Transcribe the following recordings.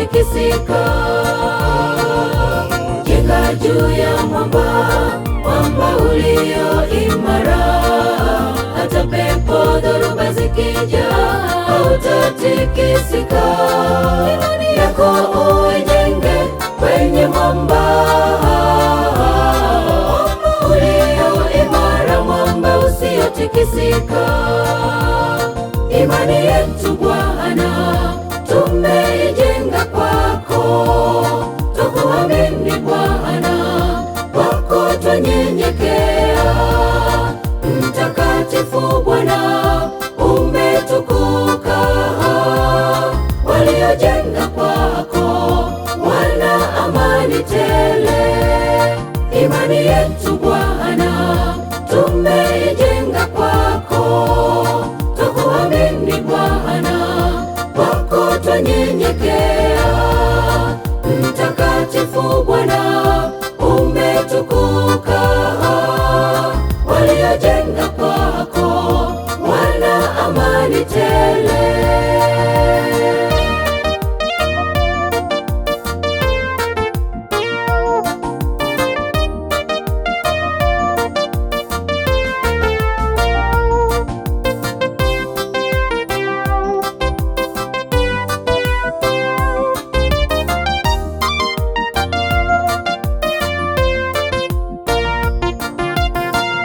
usiotikisika. Jenga juu ya mwamba, mwamba ulio imara. Hata pepo dhoruba zikija, hautatikisika. Imani yako uijenge kwenye mwamba ulio imara, mwamba usiotikisika. Imani yetu Bwana tumeijenga kwako, tukuamini Bwana, kwako twanyenyekea. Mtakatifu Bwana umetukuka, waliojenga kwako wana amani tele. Imani yetu Bwana tumeijenga kwako, tukuamini Bwana, kwako twanyenyekea. Mtakatifu Bwana umetukuka, waliojenga kwako wana amani tele.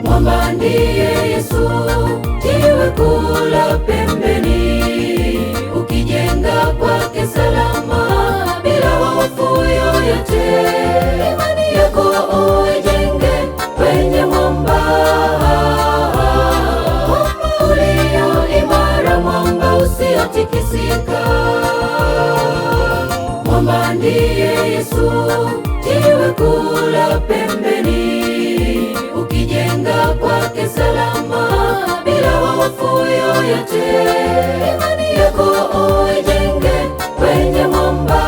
Mwamba ndiye Yesu, jiwe kuu la pembeni. Ukijenga kwake salama, bila hofu yoyote. Imani yako uijenge kwenye mwamba ulio imara, mwamba usiotikisika. Mwamba ndiye Yesu, jiwe kuu la pembeni. Ukijenga kwake salama, bila hofu yoyote. Imani yako uijenge kwenye mwamba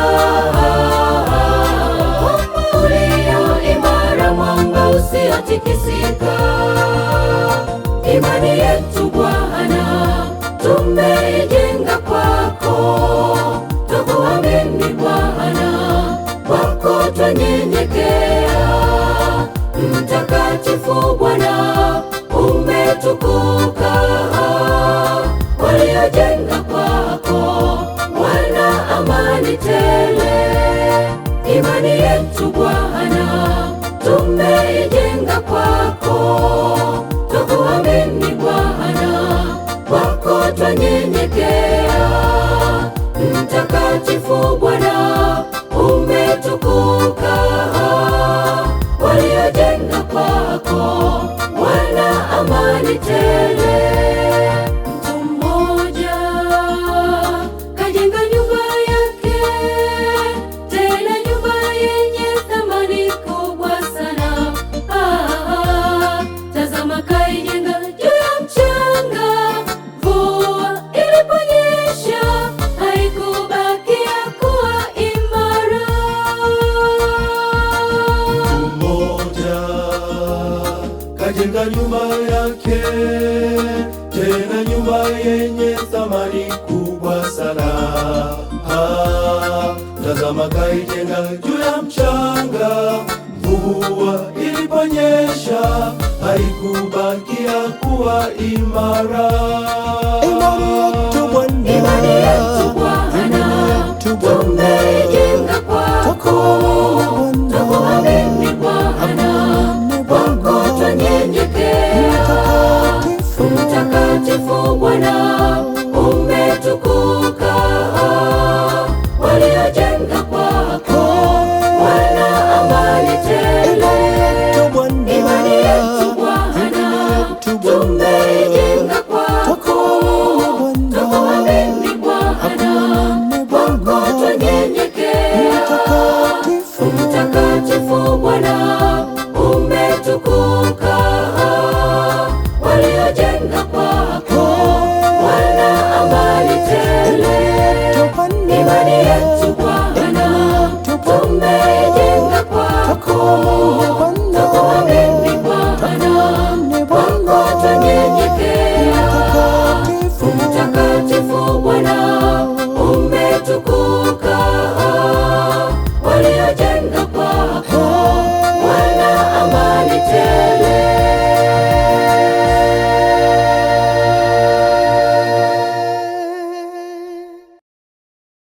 ulio imara, mwamba usiotikisika. Imani yetu Bwana tumeijenga kwako, tukuamini Bwana, kwako twanyenyekea. Mtakatifu Bwana umetukuka, waliojenga kwako wana amani tele. Imani yetu Bwana tumeijenga kwako, tukuamini Bwana, kwako twanyenyekea. Mtakatifu Bwana umetukuka, waliojenga kwako wana amani tele. Mtu mmoja kajenga nyumba yake, tena nyumba yenye thamani kubwa sana. Tazama kaijenga juu ya mchanga, mvua iliponyesha haikubakia kuwa imara. Kajenga nyumba yake, tena nyumba yenye thamani kubwa sana. Tazama kaijenga juu ya mchanga, mvua iliponyesha haikubakia kuwa imara.